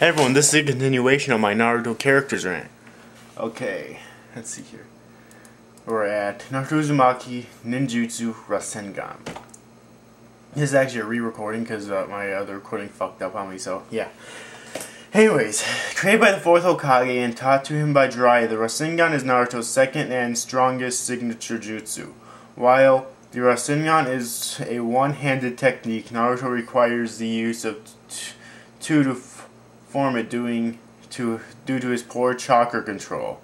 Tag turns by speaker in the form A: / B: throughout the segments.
A: Hey everyone, this is a continuation of my Naruto characters rant. Okay, let's see here. We're at Naruto Uzumaki Ninjutsu Rasengan. This is actually a re-recording because my other recording fucked up on me, so yeah. Anyways, created by the 4th Hokage and taught to him by Jiraiya, the Rasengan is Naruto's second and strongest signature jutsu. While the Rasengan is a one-handed technique, Naruto requires the use of two to form it due to his poor chakra control,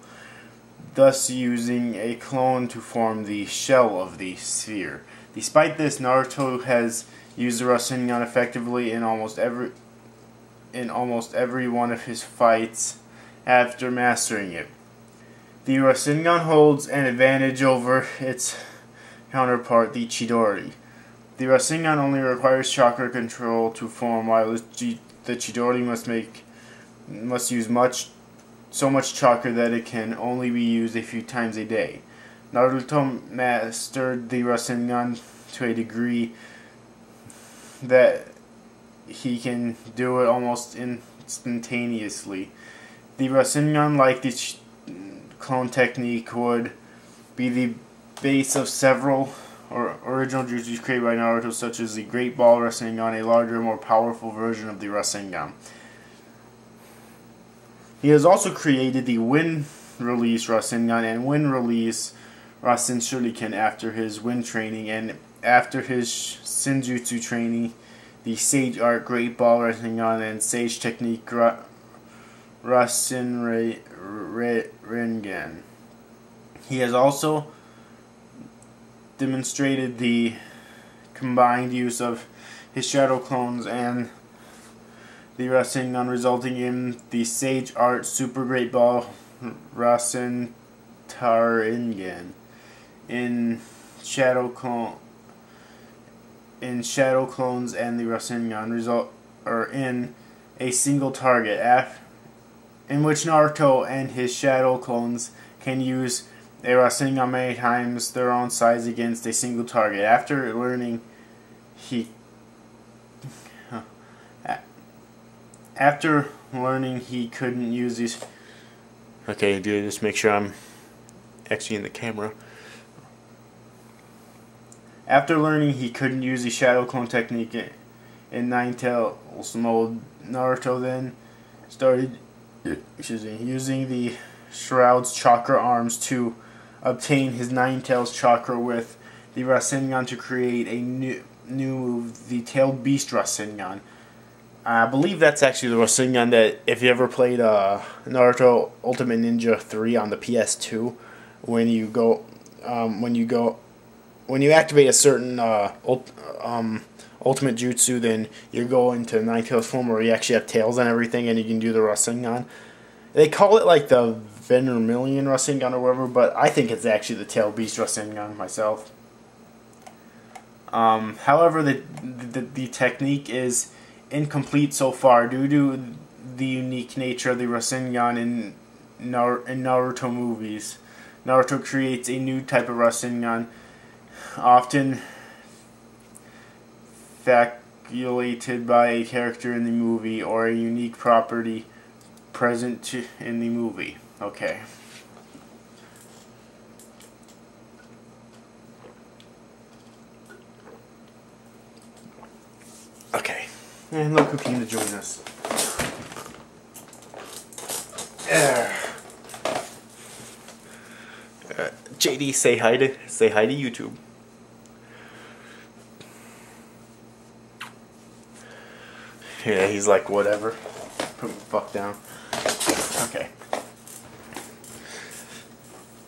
A: thus using a clone to form the shell of the sphere. Despite this, Naruto has used the Rasengan effectively in almost every one of his fights after mastering it. The Rasengan holds an advantage over its counterpart, the Chidori. The Rasengan only requires chakra control to form, while the Chidori must use so much chakra that it can only be used a few times a day. Naruto mastered the Rasengan to a degree that he can do it almost instantaneously. The Rasengan, like the clone technique, would be the base of several original jutsus created by Naruto, such as the Great Ball Rasengan, a larger, more powerful version of the Rasengan. He has also created the Wind Release Rasengan and Wind Release Rasen Shuriken after his Wind training, and after his Senjutsu training, the Sage Art Great Ball Rasengan and Sage Technique Rasen Ringen. He has also demonstrated the combined use of his shadow clones and the Rasengan, resulting in the Sage Art Super Great Ball Rasen Taringen. In shadow clones and the Rasengan result are in a single target, in which Naruto and his shadow clones can use a Rasengan many times their own size against a single target. After learning he couldn't use these. Okay, dude, just make sure I'm actually in the camera. After learning he couldn't use the shadow clone technique in Nine Tails mode, Naruto then started using the Shroud's chakra arms to obtain his Nine Tails chakra with the Rasengan to create a new move, the Tailed Beast Rasengan. I believe that's actually the Rasengan that, if you ever played Naruto Ultimate Ninja 3 on the PS2, when you activate a certain ultimate jutsu, then you go into Nine Tails form where you actually have tails and everything, and you can do the Rasengan. They call it like the Vermilion Rasengan or whatever, but I think it's actually the Tailed Beast Rasengan myself. However, the technique is incomplete so far due to the unique nature of the Rasengan in Naruto movies. Naruto creates a new type of Rasengan, often facultated by a character in the movie or a unique property present in the movie. Okay. Okay. And look who came to join us. JD, say hi to YouTube. Yeah, he's like, whatever. Put the fuck down. Okay.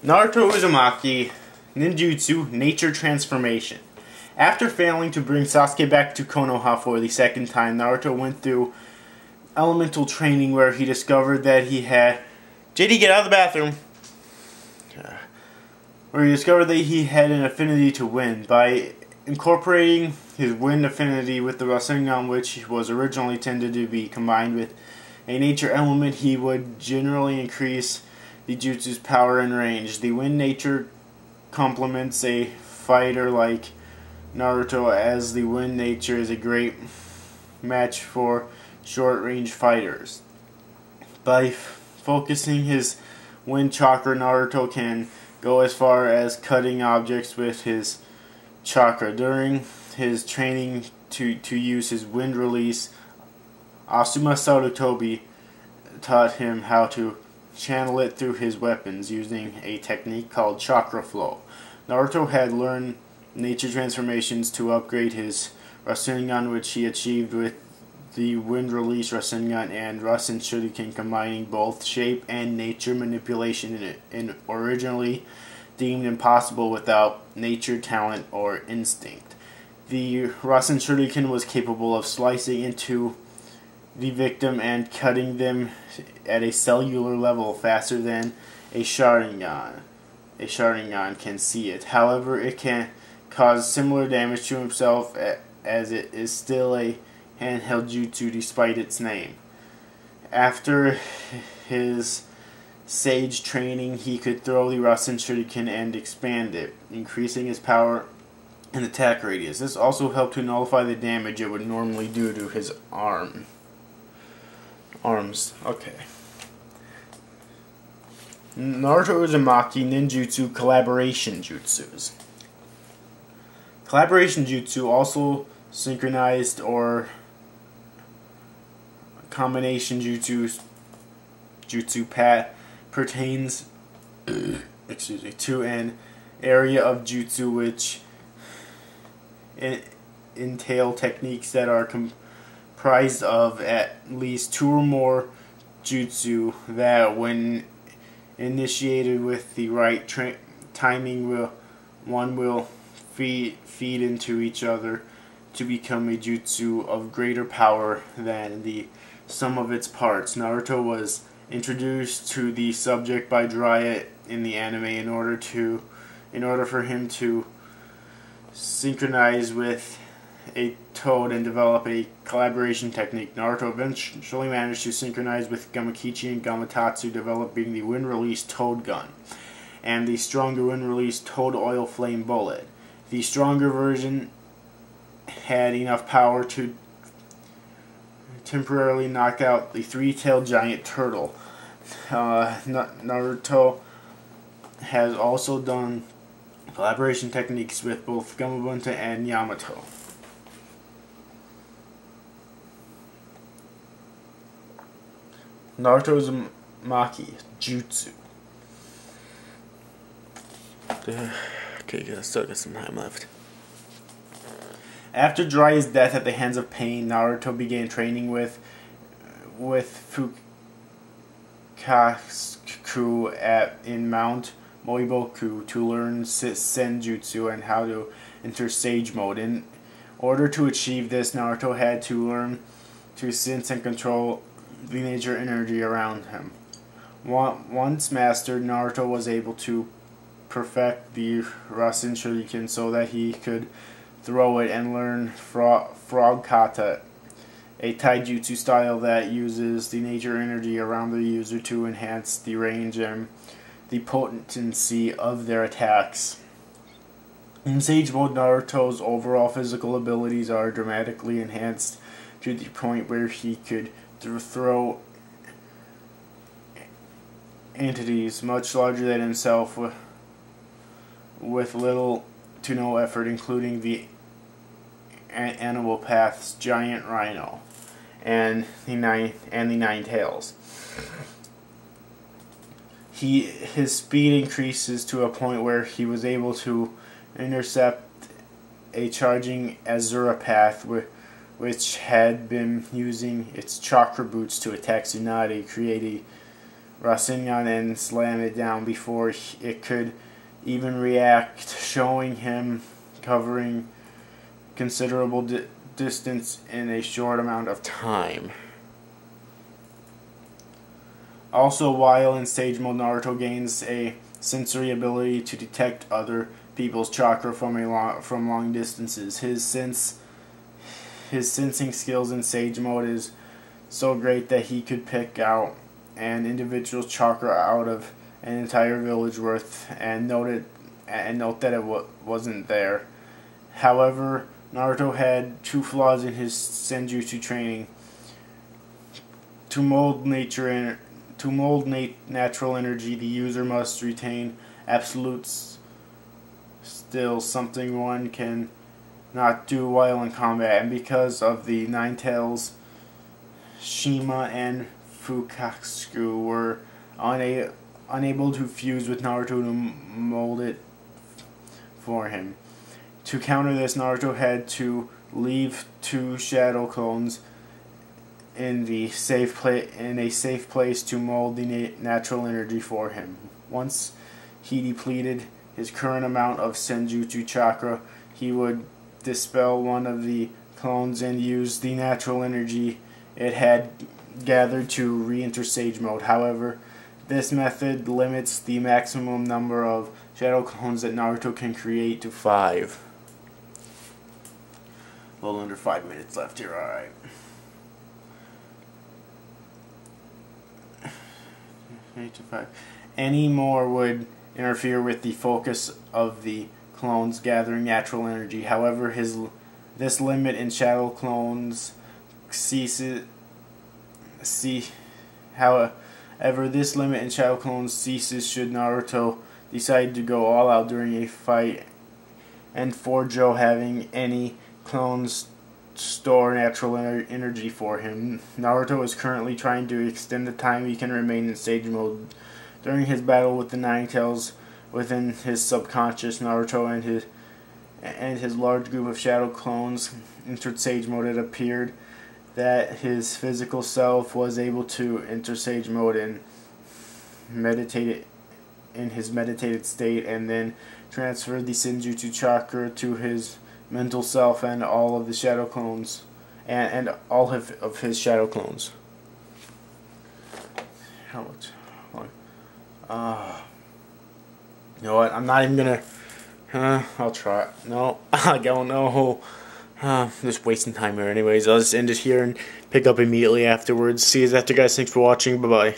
A: Naruto Uzumaki Ninjutsu Nature Transformation. After failing to bring Sasuke back to Konoha for the second time, Naruto went through elemental training where he discovered that he had... JD, get out of the bathroom! Where he discovered that he had an affinity to wind. By incorporating his wind affinity with the Rasengan, which was originally intended to be combined with a nature element, he would generally increase the jutsu's power and range. The wind nature complements a fighter like Naruto, as the wind nature is a great match for short-range fighters. By focusing his wind chakra, Naruto can go as far as cutting objects with his chakra. During his training to use his wind release, Asuma Sarutobi taught him how to channel it through his weapons using a technique called chakra flow. Naruto had learned nature transformations to upgrade his Rasengan, which he achieved with the wind release Rasengan and Rasen Shuriken, combining both shape and nature manipulation in originally deemed impossible without nature, talent, or instinct. The Rasen Shuriken was capable of slicing into the victim and cutting them at a cellular level faster than a Sharingan can see it. However, it can cause similar damage to himself, as it is still a handheld jutsu despite its name. After his sage training, he could throw the Rasen Shuriken and expand it, increasing his power and attack radius. This also helped to nullify the damage it would normally do to his arms. Okay. Naruto Uzumaki ninjutsu collaboration jutsus. Collaboration jutsu, also synchronized or combination jutsu pertains to an area of jutsu which entail techniques that are comprised of at least two or more jutsu that, when initiated with the right timing, one will feed into each other to become a jutsu of greater power than the sum of its parts. Naruto was introduced to the subject by Jiraiya in the anime in order for him to synchronize with a toad and develop a collaboration technique. Naruto eventually managed to synchronize with Gamakichi and Gamatatsu, developing the wind release toad gun and the stronger wind release toad oil flame bullet. The stronger version had enough power to temporarily knock out the three-tailed giant turtle. Naruto has also done collaboration techniques with both Gamabunta and Yamato. Naruto Uzumaki Jutsu. Okay, still got some time left. After Jiraiya's death at the hands of Pain, Naruto began training with Fukaku in Mount Moiboku to learn Senjutsu and how to enter Sage Mode. In order to achieve this, Naruto had to learn to sense and control the nature energy around him. Once mastered, Naruto was able to perfect the Rasen Shuriken so that he could throw it and learn Frog Kata, a taijutsu style that uses the nature energy around the user to enhance the range and the potency of their attacks. In Sage Mode, Naruto's overall physical abilities are dramatically enhanced to the point where he could throw entities much larger than himself with little to no effort, including the Animal Path's giant rhino and the nine tails. His speed increases to a point where he was able to intercept a charging Azura Path, which had been using its chakra boots to attack Tsunade, create a Rasengan and slam it down before it could even react, showing him covering considerable distance in a short amount of time. Also, while in Sage Mode, Naruto gains a sensory ability to detect other people's chakra from long distances. His sensing skills in Sage Mode is so great that he could pick out an individual's chakra out of an entire village worth and note that it wasn't there. However, Naruto had two flaws in his senjutsu training. To mold nature To mold natural energy, the user must retain absolute still, something one can not do while in combat, and because of the Nine Tails, Shima and Fukaku were unable to fuse with Naruto to mold it for him. To counter this, Naruto had to leave 2 shadow clones in a safe place to mold the natural energy for him. Once he depleted his current amount of Senjutsu chakra, he would dispel one of the clones and use the natural energy it had gathered to re-enter Sage Mode. However, this method limits the maximum number of shadow clones that Naruto can create to 5. A little under 5 minutes left here, alright. To 5. Any more would interfere with the focus of the clones gathering natural energy. However, this limit in shadow clones ceases. However, this limit in shadow clones ceases should Naruto decide to go all out during a fight, and for Joe having any clones store natural energy for him. Naruto is currently trying to extend the time he can remain in Sage Mode. During his battle with the Nine Tails within his subconscious, Naruto and his large group of shadow clones entered Sage Mode. It appeared that his physical self was able to enter Sage Mode and meditate in his meditated state, and then transferred the Senjutsu chakra to his mental self and all of the shadow clones, and all of his shadow clones. How much? You know what? I'm not even gonna. I'll try. No, I don't know. Just wasting time here. Anyways, I'll just end it here and pick up immediately afterwards. See you after, guys. Thanks for watching. Bye bye.